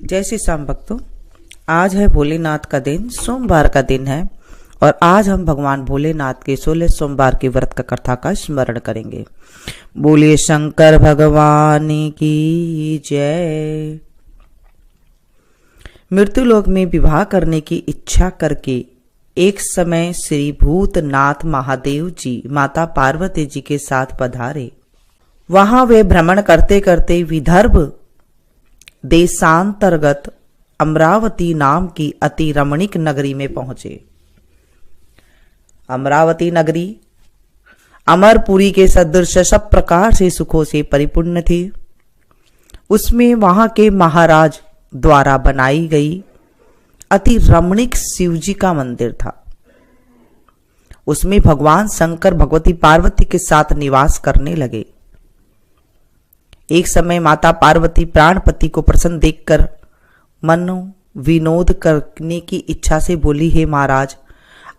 जय श्री श्याम भक्तों, आज है भोलेनाथ का दिन, सोमवार का दिन है और आज हम भगवान भोलेनाथ के 16 सोमवार के व्रत का कथा का स्मरण करेंगे। बोलिए शंकर भगवान की जय। मृत्युलोक में विवाह करने की इच्छा करके एक समय श्री भूतनाथ महादेव जी माता पार्वती जी के साथ पधारे। वहां वे भ्रमण करते करते विदर्भ देशांतर्गत अमरावती नाम की अति रमणीक नगरी में पहुंचे। अमरावती नगरी अमरपुरी के सदृश सब प्रकार से सुखों से परिपूर्ण थी। उसमें वहां के महाराज द्वारा बनाई गई अति रमणीक शिवजी का मंदिर था। उसमें भगवान शंकर भगवती पार्वती के साथ निवास करने लगे। एक समय माता पार्वती प्राणपति को प्रसन्न देखकर मनो विनोद करने की इच्छा से बोली, हे महाराज,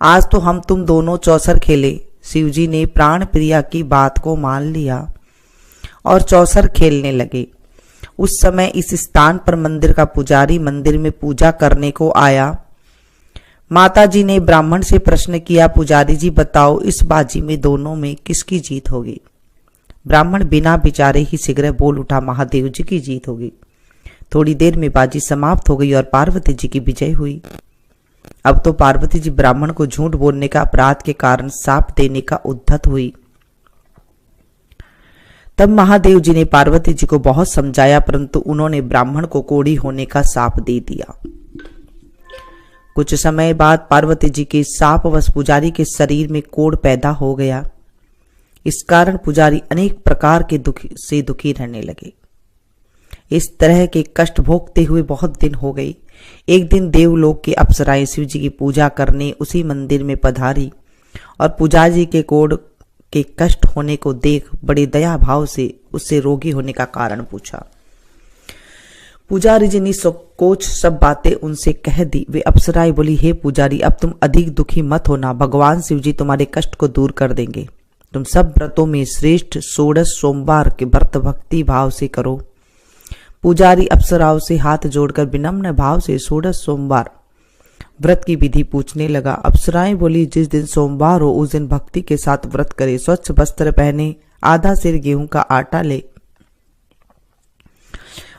आज तो हम तुम दोनों चौसर खेले। शिवजी ने प्राण प्रिया की बात को मान लिया और चौसर खेलने लगे। उस समय इस स्थान पर मंदिर का पुजारी मंदिर में पूजा करने को आया। माता जी ने ब्राह्मण से प्रश्न किया, पुजारी जी बताओ, इस बाजी में दोनों में किसकी जीत होगी? ब्राह्मण बिना विचारे ही शीघ्र बोल उठा, महादेव जी की जीत होगी। थोड़ी देर में बाजी समाप्त हो गई और पार्वती जी की विजय हुई। अब तो पार्वती जी ब्राह्मण को झूठ बोलने का अपराध के कारण शाप देने का उद्धत हुई। तब महादेव जी ने पार्वती जी को बहुत समझाया, परंतु उन्होंने ब्राह्मण को कोढ़ी होने का शाप दे दिया। कुछ समय बाद पार्वती जी के शापवश पुजारी के शरीर में कोढ़ पैदा हो गया। इस कारण पुजारी अनेक प्रकार के दुखी रहने लगे। इस तरह के कष्ट भोगते हुए बहुत दिन हो गए। एक दिन देवलोक की अप्सराएं शिव जी की पूजा करने उसी मंदिर में पधारी और पुजारी के कोढ़ के कष्ट होने को देख बड़े दया भाव से उससे रोगी होने का कारण पूछा। पुजारी जी ने संकोच सब बातें उनसे कह दी। वे अप्सराएं बोली, हे पुजारी, अब तुम अधिक दुखी मत होना, भगवान शिव जी तुम्हारे कष्ट को दूर कर देंगे। तुम सब व्रतों में श्रेष्ठ 16 सोमवार के व्रत भक्ति भाव से करो। पुजारी अप्सराओं से हाथ जोड़कर विनम्र भाव से 16 सोमवार व्रत की विधि पूछने लगा। अप्सराएं बोली, जिस दिन सोमवार हो उस दिन भक्ति के साथ व्रत करे, स्वच्छ वस्त्र पहने, आधा सिर गेहूं का आटा ले,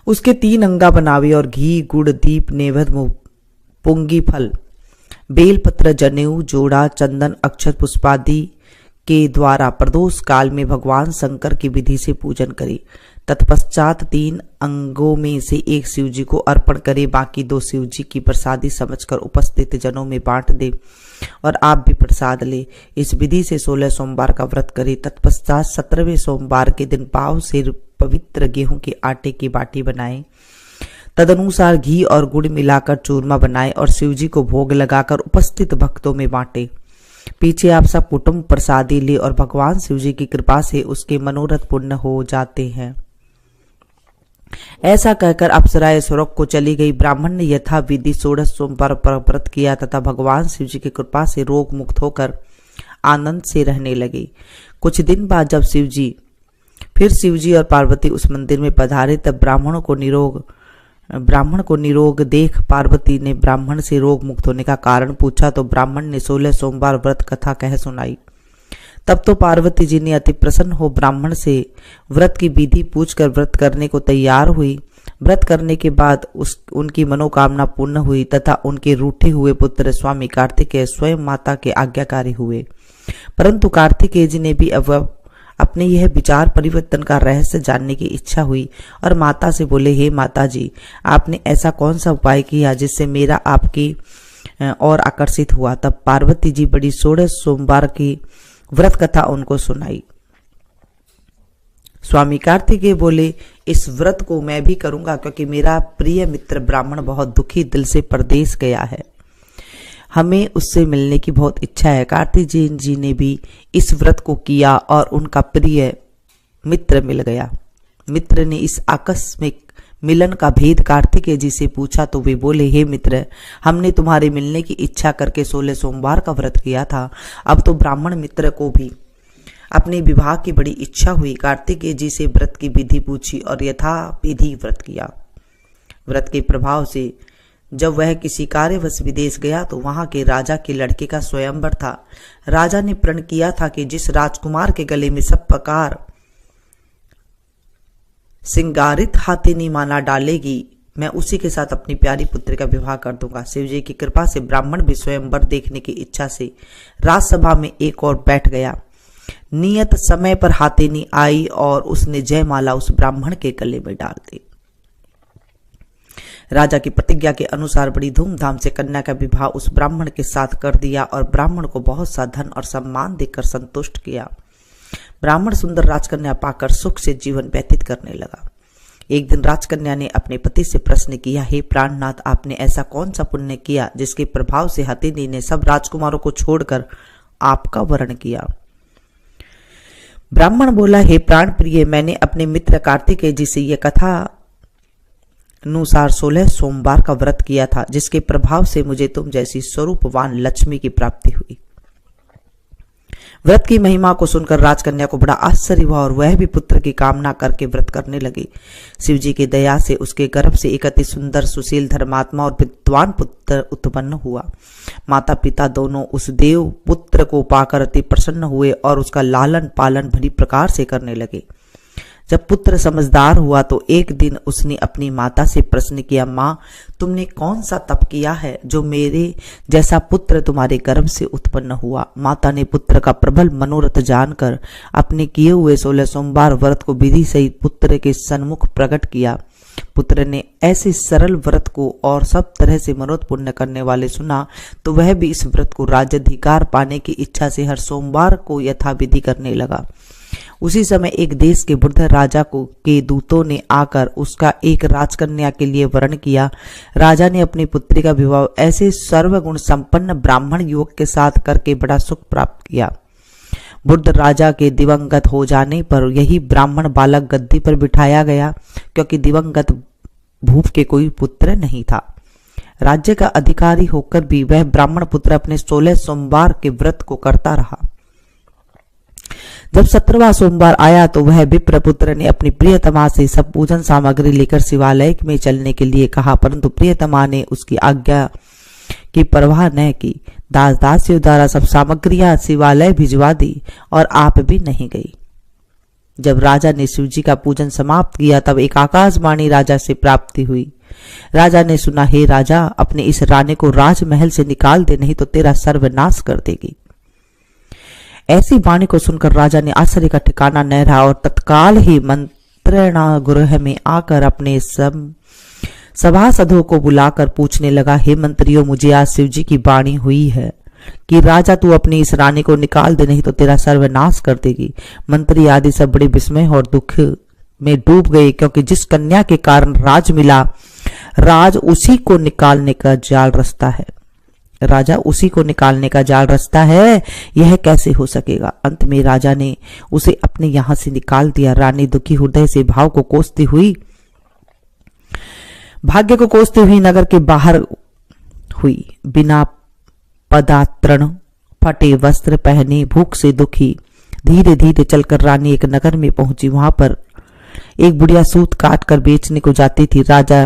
उसके 3 अंगा बनावे और घी गुड़ दीप नैवेद्य पुंगी फल बेलपत्र जनेऊ जोड़ा चंदन अक्षत पुष्पादि के द्वारा प्रदोष काल में भगवान शंकर की विधि से पूजन करे। तत्पश्चात 3 अंगों में से एक शिवजी को अर्पण करे, बाकी 2 शिवजी की प्रसादी समझकर उपस्थित जनों में बांट दे और आप भी प्रसाद ले। इस विधि से 16 सोमवार का व्रत करे। तत्पश्चात 17वें सोमवार के दिन पाव से पवित्र गेहूं के आटे की बाटी बनाए, तदनुसार घी और गुड़ मिलाकर चूरमा बनाए और शिवजी को भोग लगाकर उपस्थित भक्तों में बांटे। पीछे आप सब कुटुंब प्रसादी ले और भगवान शिवजी की कृपा से उसके मनोरथ पूर्ण हो जाते हैं। ऐसा कहकर अप्सराएं स्वर्ग को चली गई। ब्राह्मण ने यथा विधि 16 सोमवार पर व्रत किया तथा भगवान शिवजी की कृपा से रोग मुक्त होकर आनंद से रहने लगे। कुछ दिन बाद जब शिवजी और पार्वती उस मंदिर में पधारे, तब ब्राह्मण को निरोग देख पार्वती ने ब्राह्मण से रोग मुक्त होने का कारण पूछा तो ब्राह्मण ने 16 सोमवार व्रत कथा कह सुनाई। तब तो पार्वती जी ने अति प्रसन्न हो ब्राह्मण से व्रत की विधि पूछकर व्रत करने को तैयार हुई। व्रत करने के बाद उनकी मनोकामना पूर्ण हुई तथा उनके रूठे हुए पुत्र स्वामी कार्तिकेय स्वयं माता के आज्ञाकारी हुए। परंतु कार्तिकेय जी ने भी अपने यह विचार परिवर्तन का रहस्य जानने की इच्छा हुई और माता से बोले, हे माता जी, आपने ऐसा कौन सा उपाय किया जिससे मेरा आपकी और आकर्षित हुआ? तब पार्वती जी बड़ी 16 सोमवार की व्रत कथा उनको सुनाई। स्वामी कार्तिकेय बोले, इस व्रत को मैं भी करूंगा क्योंकि मेरा प्रिय मित्र ब्राह्मण बहुत दुखी दिल से परदेश गया है, हमें उससे मिलने की बहुत इच्छा है। कार्तिकेय जी ने भी इस व्रत को किया और उनका प्रिय मित्र मिल गया। मित्र ने इस आकस्मिक मिलन का भेद कार्तिकेय जी से पूछा तो वे बोले, हे मित्र, हमने तुम्हारे मिलने की इच्छा करके 16 सोमवार का व्रत किया था। अब तो ब्राह्मण मित्र को भी अपने विवाह की बड़ी इच्छा हुई। कार्तिकेय जी से व्रत की विधि पूछी और यथा विधि व्रत किया। व्रत के प्रभाव से जब वह किसी कार्यवश विदेश गया तो वहां के राजा के लड़के का स्वयंवर था। राजा ने प्रण किया था कि जिस राजकुमार के गले में सब प्रकार सिंगारित हाथेनी माला डालेगी, मैं उसी के साथ अपनी प्यारी पुत्री का विवाह कर दूंगा। शिवजी की कृपा से ब्राह्मण भी स्वयंवर देखने की इच्छा से राजसभा में एक और बैठ गया। नियत समय पर हाथेनी आई और उसने जयमाला उस ब्राह्मण के गले में डाल दी। राजा की प्रतिज्ञा के अनुसार बड़ी धूमधाम से कन्या का विवाह उस ब्राह्मण के साथ कर दिया और ब्राह्मण को बहुत सा धन और सम्मान देकर संतुष्ट किया। ब्राह्मण सुंदर राजकन्या पाकर सुख से जीवन व्यतीत करने लगा। एक दिन राजकन्या ने अपने पति से प्रश्न किया, हे प्राणनाथ, आपने ऐसा कौन सा पुण्य किया जिसके प्रभाव से हाथेनी ने सब राजकुमारों को छोड़कर आपका वरण किया? ब्राह्मण बोला, हे प्राण प्रिय, मैंने अपने मित्र कार्तिकेय जी से यह कथा अनुसार 16 सोमवार का व्रत किया था, जिसके प्रभाव से मुझे तुम जैसी स्वरूपवान लक्ष्मी की प्राप्ति हुई। व्रत की महिमा को सुनकर राजकन्या को बड़ा आश्चर्य हुआ और वह भी पुत्र की कामना करके व्रत करने लगी। शिवजी की दया से उसके गर्भ से एक अति सुंदर, सुशील, धर्मात्मा और विद्वान पुत्र उत्पन्न हुआ। माता पिता दोनों उस देव पुत्र को पाकर अति प्रसन्न हुए और उसका लालन पालन भली प्रकार से करने लगे। जब पुत्र समझदार हुआ तो एक दिन उसने अपनी माता से प्रश्न किया, माँ, तुमने कौन सा तप किया है जो मेरे जैसा पुत्र तुम्हारे गर्भ से उत्पन्न हुआ? माता ने पुत्र का प्रबल मनोरथ जानकर अपने किए हुए 16 सोमवार व्रत को विधि सहित पुत्र के सन्मुख प्रकट किया। पुत्र ने ऐसे सरल व्रत को और सब तरह से मनोरथ पूर्ण करने वाले सुना तो वह भी इस व्रत को राज्याधिकार पाने की इच्छा से हर सोमवार को यथाविधि करने लगा। उसी समय एक देश के वृद्ध राजा के दूतों ने आकर उसका एक राजकन्या के लिए वरण किया। राजा ने अपनी पुत्री का विवाह ऐसे सर्वगुण संपन्न ब्राह्मण युवक के साथ करके बड़ा सुख प्राप्त किया। वृद्ध राजा के दिवंगत हो जाने पर यही ब्राह्मण बालक गद्दी पर बिठाया गया, क्योंकि दिवंगत भूप के कोई पुत्र नहीं था। राज्य का अधिकारी होकर भी वह ब्राह्मण पुत्र अपने 16 सोमवार के व्रत को करता रहा। जब 17वां सोमवार आया तो वह विप्र पुत्र ने अपनी प्रियतमा से सब पूजन सामग्री लेकर शिवालय में चलने के लिए कहा, परंतु प्रियतमा ने उसकी आज्ञा की परवाह न की। दास दासियों द्वारा सब सामग्रियां शिवालय भिजवा दी और आप भी नहीं गई। जब राजा ने शिवजी का पूजन समाप्त किया तब एक आकाशवाणी राजा से प्राप्ति हुई। राजा ने सुना, हे राजा, अपने इस रानी को राजमहल से निकाल दे, नहीं तो तेरा सर्वनाश कर देगी। ऐसी वाणी को सुनकर राजा ने आश्चर्य का ठिकाना न रहा और तत्काल ही मंत्रणा गृह में आकर अपने सभासदों को बुलाकर पूछने लगा, हे मंत्रियों, मुझे आज शिवजी की वाणी हुई है कि राजा तू अपनी इस रानी को निकाल दे, नहीं तो तेरा सर्वनाश कर देगी। मंत्री आदि सब बड़े विस्मय और दुख में डूब गए, क्योंकि जिस कन्या के कारण राज मिला, राज उसी को निकालने का जाल रचता है। राजा उसी को निकालने का जाल रचता है, यह कैसे हो सकेगा? अंत में राजा ने उसे अपने यहां से निकाल दिया। रानी दुखी हृदय से भाग्य को कोसती हुई नगर के बाहर हुई। बिना पदात्रण, फटे वस्त्र पहने, भूख से दुखी धीरे धीरे चलकर रानी एक नगर में पहुंची। वहां पर एक बुढ़िया सूत काट कर बेचने को जाती थी। राजा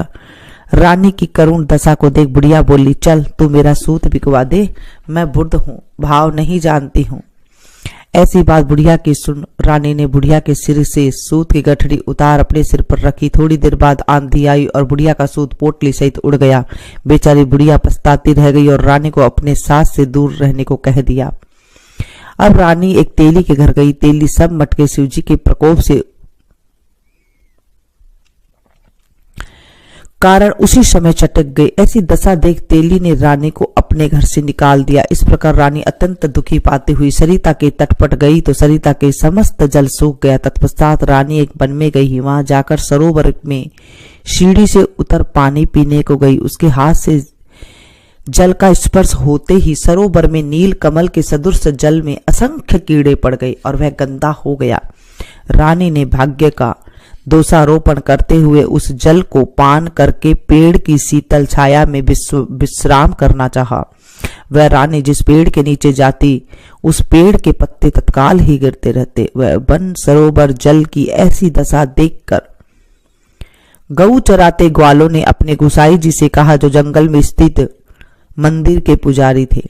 रानी की करुण दशा को देख बुढ़िया बोली, चल तू मेरा सूत बिकवा दे, मैं बुढ़ हूं, भाव नहीं जानती हूं। ऐसी बात बुढ़िया की सुन रानी ने बुढ़िया के सिर से सूत की गठरी उतार अपने सिर पर रखी। थोड़ी देर बाद आंधी आई और बुढ़िया का सूत पोटली सहित उड़ गया। बेचारी बुढ़िया पछताती रह गई और रानी को अपने सास से दूर रहने को कह दिया। अब रानी एक तेली के घर गई। तेली सब मटके शिवजी के प्रकोप से कारण उसी समय चटक गई। ऐसी दशा देख तेली ने रानी को अपने घर से निकाल दिया। इस प्रकार रानी अत्यंत दुखी पाती हुई सरिता के तट पर गई तो सरिता के समस्त जल सूख गया। तत्पश्चात रानी एक वन में गई। वहां जाकर सरोवर में सीढ़ी से उतर पानी पीने को गई। उसके हाथ से जल का स्पर्श होते ही सरोवर में नील कमल के सदृश जल में असंख्य कीड़े पड़ गए और वह गंदा हो गया। रानी ने भाग्य का दोषारोपण करते हुए उस जल को पान करके पेड़ की शीतल छाया में विश्राम करना चाहा। वह रानी जिस पेड़ के नीचे जाती उस पेड़ के पत्ते तत्काल ही गिरते रहते। वह वन सरोवर जल की ऐसी दशा देखकर गऊ चराते ग्वालों ने अपने गुसाई जी से कहा, जो जंगल में स्थित मंदिर के पुजारी थे।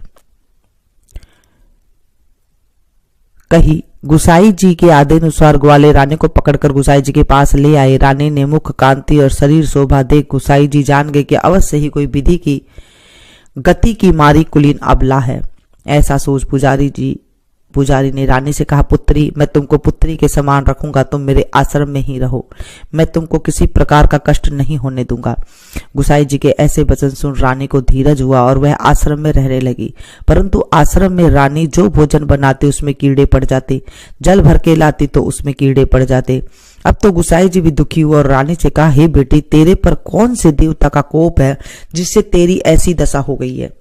कही गुसाई जी के आदेशानुसार ग्वाले रानी को पकड़कर गुसाई जी के पास ले आए। रानी ने मुख कांति और शरीर शोभा देख गुसाई जी जान गए कि अवश्य ही कोई विधि की गति की मारी कुलीन अबला है। ऐसा सोच पुजारी ने रानी से कहा, पुत्री, मैं तुमको पुत्री के समान रखूंगा, तुम मेरे आश्रम में ही रहो, मैं तुमको किसी प्रकार का कष्ट नहीं होने दूंगा। गुसाई जी के ऐसे वचन सुन रानी को धीरज हुआ और वह आश्रम में रहने लगी। परंतु आश्रम में रानी जो भोजन बनाती उसमें कीड़े पड़ जाते, जल भर के लाती तो उसमें कीड़े पड़ जाते। अब तो गुसाई जी भी दुखी हुआ और रानी से कहा, हे बेटी, तेरे पर कौन से देवता का कोप है जिससे तेरी ऐसी दशा हो गई है।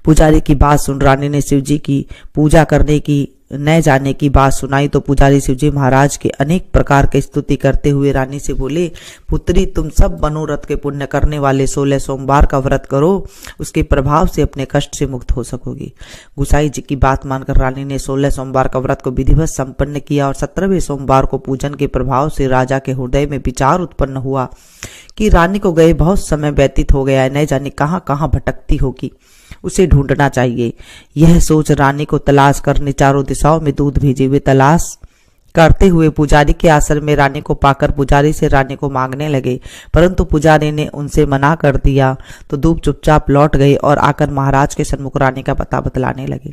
पुजारी की बात सुन रानी ने शिवजी की पूजा करने की न जाने की बात सुनाई तो पुजारी शिवजी महाराज के अनेक प्रकार की स्तुति करते हुए रानी से बोले, पुत्री, तुम सब मनोरथ के पुण्य करने वाले 16 सोमवार का व्रत करो, उसके प्रभाव से अपने कष्ट से मुक्त हो सकोगी। गुसाई जी की बात मानकर रानी ने 16 सोमवार का व्रत को विधिवत संपन्न किया और 17वें सोमवार को पूजन के प्रभाव से राजा के हृदय में विचार उत्पन्न हुआ कि रानी को गए बहुत समय व्यतीत हो गया है, न जाने कहाँ कहाँ भटकती होगी, उसे ढूंढना चाहिए। यह सोच रानी को तलाश करने चारों दिशाओं में दूत भेजे हुए तलाश करते हुए पुजारी के आश्रम में रानी को पाकर पुजारी से रानी को मांगने लगे, परंतु पुजारी ने उनसे मना कर दिया तो दूत चुपचाप लौट गए और आकर महाराज के सन्मुख रानी का पता बतलाने लगे।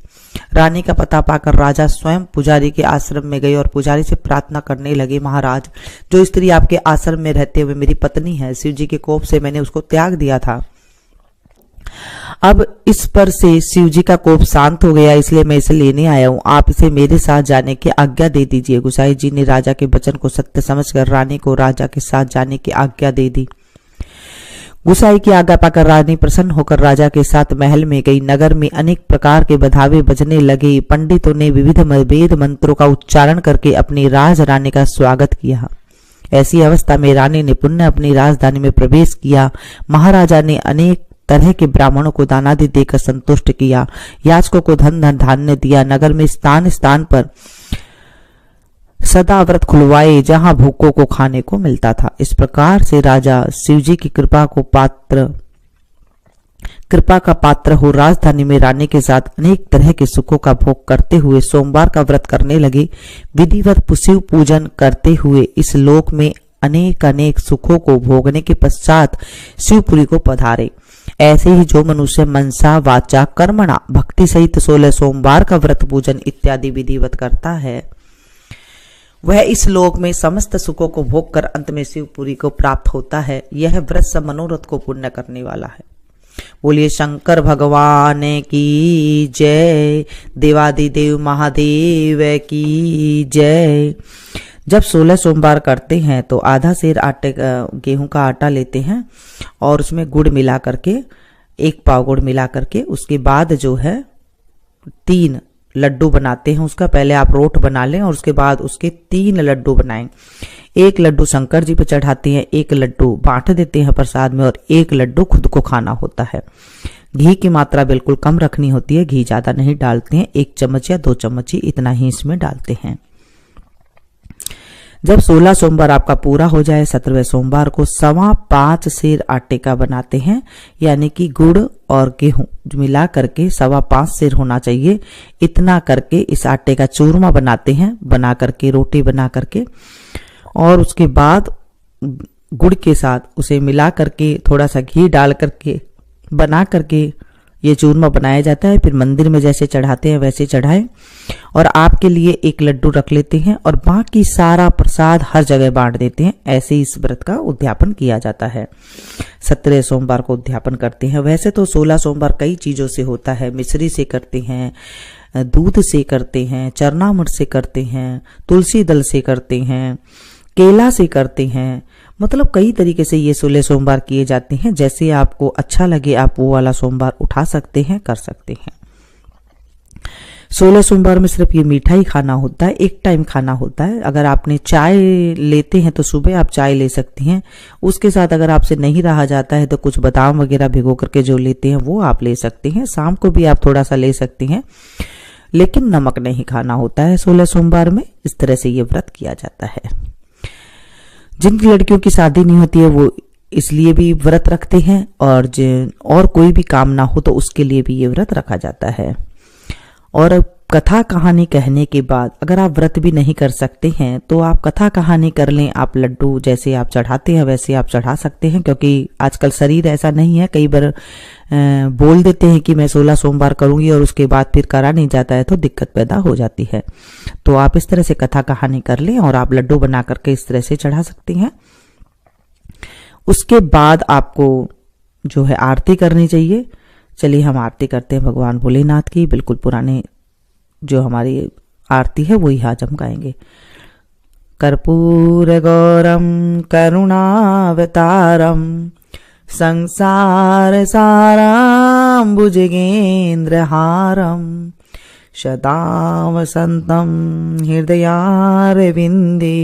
रानी का पता पाकर राजा स्वयं पुजारी के आश्रम में गए और पुजारी से प्रार्थना करने लगे, महाराज, जो स्त्री आपके आश्रम में रहते हुए मेरी पत्नी है, शिव जी के कोप से मैंने उसको त्याग दिया था, अब इस पर से शिव जी का कोप शांत हो गया, इसलिए मैं इसे लेने आया हूँ, आप इसे मेरे साथ जाने की आज्ञा दे दीजिए। गुसाई जी ने राजा के वचन को सत्य समझकर रानी को राजा के साथ जाने की आज्ञा दे दी। गुसाई की आज्ञा पाकर रानी प्रसन्न होकर राजा के साथ महल में गई। नगर में अनेक प्रकार के बधावे बजने लगे। पंडितों ने विविध वेद मंत्रों का उच्चारण करके अपनी राज रानी का स्वागत किया। ऐसी अवस्था में रानी ने पुनः अपनी राजधानी में प्रवेश किया। महाराजा ने अनेक तरह के ब्राह्मणों को दानादि देकर संतुष्ट किया, याचकों को धन धन धान्य दिया। नगर में स्थान स्थान पर सदा व्रत खुलवाए जहां भूखों को खाने को मिलता था। इस प्रकार से राजा शिवजी की कृपा का पात्र हो राजधानी में रानी के साथ अनेक तरह के सुखों का भोग करते हुए सोमवार का व्रत करने लगे। विधिवत शिव पूजन करते हुए इस लोक में अनेक अनेक सुखों को भोगने के पश्चात शिवपुरी को पधारे। ऐसे ही जो मनुष्य मनसा वाचा कर्मणा भक्ति सहित 16 सोमवार का व्रत पूजन इत्यादि विधिवत करता है, वह इस लोक में समस्त सुखों को भोग कर अंत में शिवपुरी को प्राप्त होता है। यह व्रत सब मनोरथ को पूर्ण करने वाला है। बोलिए शंकर भगवान की जय, देवादिदेव महादेव की जय। जब 16 सोमवार करते हैं तो आधा सेर गेहूं का आटा लेते हैं और उसमें गुड़ मिला करके, 1 पाव गुड़ मिला करके, उसके बाद जो है 3 लड्डू बनाते हैं। उसका पहले आप रोट बना लें और उसके बाद उसके 3 लड्डू बनाएं। 1 लड्डू शंकर जी पे चढ़ाते हैं, 1 लड्डू बांट देते हैं प्रसाद में और 1 लड्डू खुद को खाना होता है। घी की मात्रा बिल्कुल कम रखनी होती है, घी ज्यादा नहीं डालते हैं, 1 चम्मच या 2 चम्मच ही इतना ही इसमें डालते हैं। जब 16 सोमवार आपका पूरा हो जाए, 17वें सोमवार को 5.25 सेर आटे का बनाते हैं, यानी कि गुड़ और गेहूं मिला करके 5.25 सेर होना चाहिए। इतना करके इस आटे का चूरमा बनाते हैं, बना करके रोटी बना करके, और उसके बाद गुड़ के साथ उसे मिला करके थोड़ा सा घी डाल करके बना करके ये चूरमा बनाया जाता है। फिर मंदिर में जैसे चढ़ाते हैं वैसे चढ़ाएं और आपके लिए 1 लड्डू रख लेते हैं और बाकी सारा प्रसाद हर जगह बांट देते हैं। ऐसे इस व्रत का उद्यापन किया जाता है। 17 सोमवार को उद्यापन करते हैं। वैसे तो 16 सोमवार कई चीजों से होता है। मिश्री से करते हैं, दूध से करते हैं, चरनामृत से करते हैं, तुलसी दल से करते हैं, केला से करते हैं, मतलब कई तरीके से ये 16 सोमवार किए जाते हैं। जैसे आपको अच्छा लगे आप वो वाला सोमवार उठा सकते हैं, कर सकते हैं। 16 सोमवार में सिर्फ ये मीठा ही खाना होता है, 1 टाइम खाना होता है। अगर आपने चाय लेते हैं तो सुबह आप चाय ले सकती हैं, उसके साथ अगर आपसे नहीं रहा जाता है तो कुछ बादाम वगैरह भिगो करके जो लेते हैं वो आप ले सकते हैं। शाम को भी आप थोड़ा सा ले सकते हैं, लेकिन नमक नहीं खाना होता है 16 सोमवार में। इस तरह से ये व्रत किया जाता है। जिन लड़कियों की शादी नहीं होती है वो इसलिए भी व्रत रखते हैं, और कोई भी काम ना हो तो उसके लिए भी ये व्रत रखा जाता है। और कथा कहानी कहने के बाद अगर आप व्रत भी नहीं कर सकते हैं तो आप कथा कहानी कर लें। आप लड्डू जैसे आप चढ़ाते हैं वैसे आप चढ़ा सकते हैं, क्योंकि आजकल शरीर ऐसा नहीं है। कई बार बोल देते हैं कि मैं 16 सोमवार करूंगी और उसके बाद फिर करा नहीं जाता है तो दिक्कत पैदा हो जाती है। तो आप इस तरह से कथा कहानी कर लें और आप लड्डू बना करके इस तरह से चढ़ा सकते हैं। उसके बाद आपको जो है आरती करनी चाहिए। चलिए हम आरती करते हैं भगवान भोलेनाथ की। बिल्कुल पुराने जो हमारी आरती है वही आज हम गाएंगे। कर्पूर गौरम करुणावतारम संसार साराम भुजगेन्द्रहारम सदा वसंतम हृदयारविंदे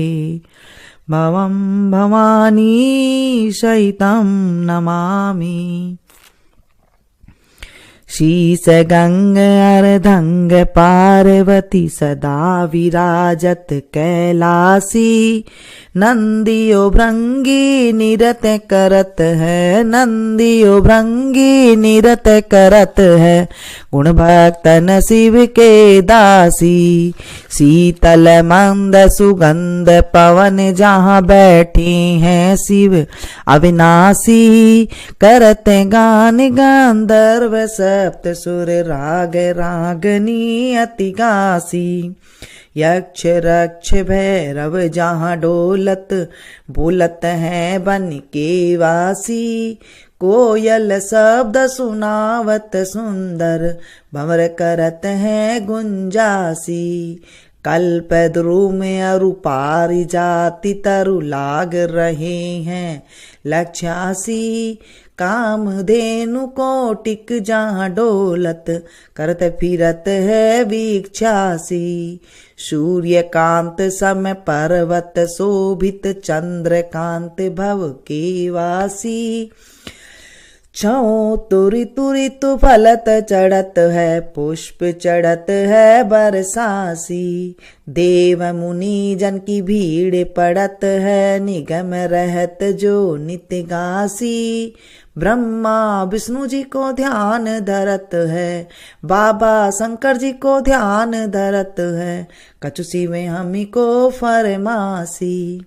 भवं भवानी सहितं नमामि। शीश गंग अर्धंग पार्वती सदा विराजत कैलासी नंदियो भृंगी निरत करत है, नंदियो भृंगी निरत करत है गुण भक्तन शिव के दासी। शीतल मंद सुगंध पवन जहाँ बैठे हैं शिव अविनाशी करत गान गंधर्व सप्त सुर राग रागनी अति गासी। यक्ष रक्ष भैरव जहाँ डोलत बोलत है बन के वासी। कोयल शब्द सुनावत सुंदर भंवर करत है गुंजासी। कल्प द्रुम में अरु पारिजाति तरु लाग रहे हैं लक्ष्यासी। कामधेनु कोटिक जहाँ डोलत करत फिरत है वीक्षासी। सूर्यकांत सम पर्वत शोभित चंद्रकांत भव के वासी। छौ तुरी तुरी तु फलत चढ़त है पुष्प चढ़त है बरसासी। देव मुनि जन की भीड़ पड़त है निगम रहत जो नित्य गासी। ब्रह्मा विष्णु जी को ध्यान धरत है बाबा शंकर जी को ध्यान धरत है कचुसी में हमी को फरमासी।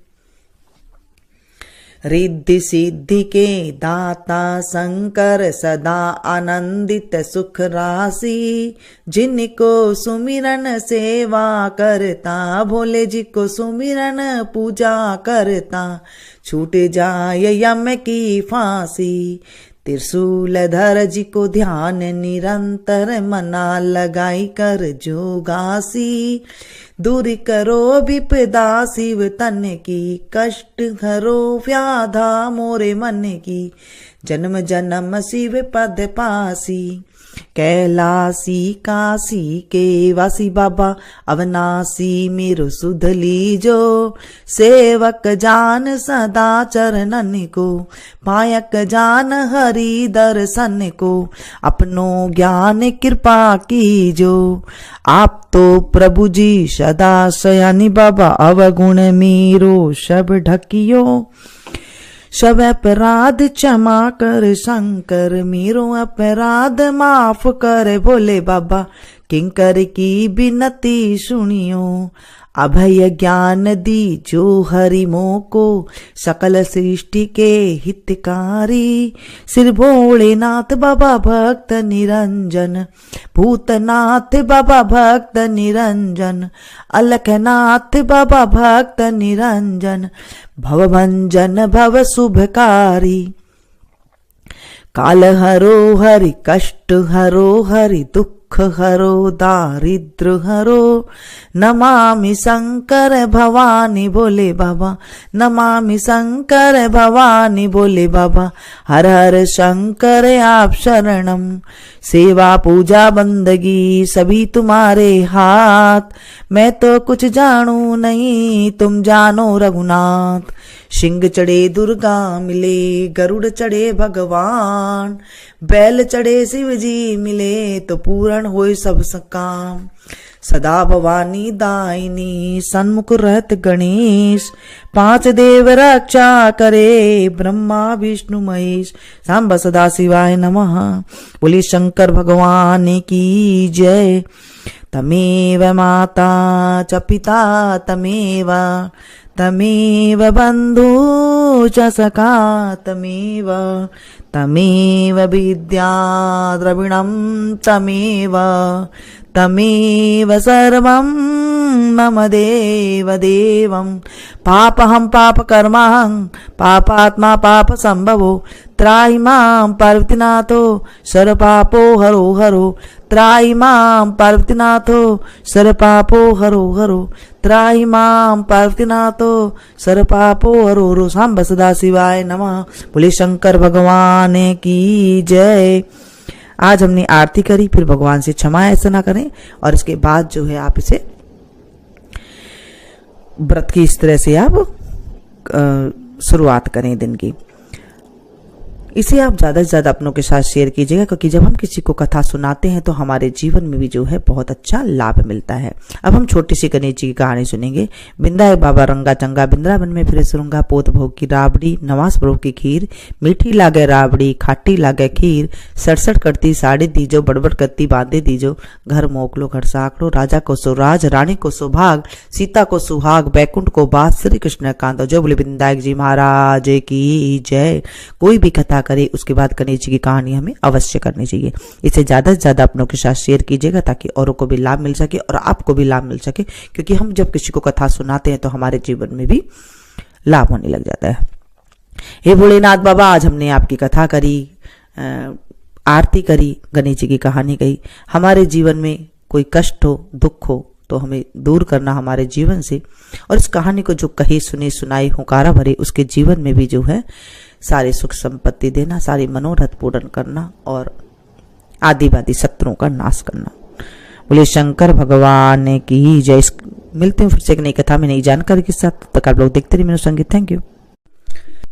रिद्धि सिद्धि के दाता शंकर सदा आनंदित सुख राशि। जिनको सुमिरन सेवा करता भोले जी को सुमिरन पूजा करता छूट जाए यम की फांसी। त्रिशूलधर जी को ध्यान निरंतर मना लगाई कर जोगासी। दूर करो विपदा शिव तन की कष्ट हरो व्याधा मोरे मन की। जन्म जन्म शिव पद पासी। कैलासी काशी के वासी बाबा अविनाशी मेरो सुध लीजो। सेवक जान सदा चरणन को पायक जान हरि दर्शन को। अपनो ज्ञान कृपा कीजो आप तो प्रभु जी सदा शयानी बाबा अवगुण मीरो सब ढकियो। सब अपराध क्षमा कर शंकर मेरो अपराध माफ कर भोले बाबा। किंकर की विनती सुनियो अभय ज्ञान दी जो हरि मोह को। सकल सृष्टि के हितकारी श्री भोलेनाथ बाबा भक्त निरंजन। भूतनाथ बाबा भक्त निरंजन। अलखनाथ बाबा भक्त निरंजन। भवभंजन भव शुभकारी। काल हरो हरि कष्ट हरो हरि दुख हरो दारिद्र हरो। नमामि शंकर भवानी भोले बाबा। नमामि शंकर भवानी भोले बाबा। हर हर शंकर आप शरणम। सेवा पूजा बंदगी सभी तुम्हारे हाथ। मैं तो कुछ जानू नहीं तुम जानो रघुनाथ। सिंह चढ़े दुर्गा मिले गरुड़ चढ़े भगवान। बैल चढ़े शिव जी मिले तो पूर्ण होए सब काम। सदा भवानी दायिनी सन्मुख रहत गणेश, पांच देव रक्षा करे ब्रह्मा विष्णु महेश। सांब सदा शिवाय नमः। बोले शंकर भगवान की जय। तमेव माता च पिता तमेव, तमेव बंधु च सखा तमेव, तमेव विद्या द्रविणं तमेव, तमेव सर्वं मम देव देवं। पापहं पापकर्माहं पापात्मा पाप संभवो, त्राहि मां पार्वतीनाथो सर्वपापो हरो हरो, त्राहि मां पार्वतीनाथो सर्वपापो हरो हरो, त्राहि मां पार्वतीनाथो सर्वपापो हरो हरो। सांब सदा शिवाय नमः। बोले शंकर भगवान की जय। आज हमने आरती करी, फिर भगवान से क्षमा ऐसा ना करें, और इसके बाद जो है आप इसे व्रत की इस तरह से आप शुरुआत करें दिन की। इसे आप ज़्यादा से ज़्यादा अपनों के साथ शेयर कीजिएगा, क्योंकि जब हम किसी को कथा सुनाते हैं तो हमारे जीवन में भी जो है बहुत अच्छा लाभ मिलता है। अब हम छोटी सी गणेश जी की कहानी सुनेंगे। बिंदा बाबा रंगा चंगा बिंद्रावन में फिर सुरूंगा, पोत भोग की राबड़ी नवास भोग की खीर, मीठी लागे राबड़ी खाटी लागे खीर, सड़सड़ करती साड़ी दीजो बड़बड़ करती बांधे दीजो, घर मोकलो घर साकड़ो, राजा को सुराज रानी को सुभाग, सीता को सुहाग बैकुंठ को बात, श्री कृष्ण कांतो। जो बोले बिंदायक जी महाराज की जय। कोई भी कथा करे उसके बाद गणेश जी की कहानी हमें अवश्य करनी चाहिए। इसे ज्यादा से ज्यादा अपनों के साथ शेयर कीजिएगा, ताकि औरों को भी लाभ मिल सके और आपको भी लाभ मिल सके, क्योंकि हम जब किसी को कथा सुनाते हैं तो हमारे जीवन में भी लाभ होने लग जाता है। हे भोलेनाथ बाबा, आज हमने आपकी कथा करी, आरती करी, गणेश जी की कहानी कही। हमारे जीवन में कोई कष्ट हो दुख हो तो हमें दूर करना हमारे जीवन से, और इस कहानी को जो कही सुनी सुनाई हुंकारा भरे उसके जीवन में भी जो है सारी सुख संपत्ति देना, सारी मनोरथ पूर्ण करना और आदिवादी शत्रुओं का नाश करना। बोले शंकर भगवान की जय। मिलते हैं फिर से एक नई कथा में नई जानकारी के साथ। तब तक आप लोग देखते रहिए मेरे संगीत। Thank you.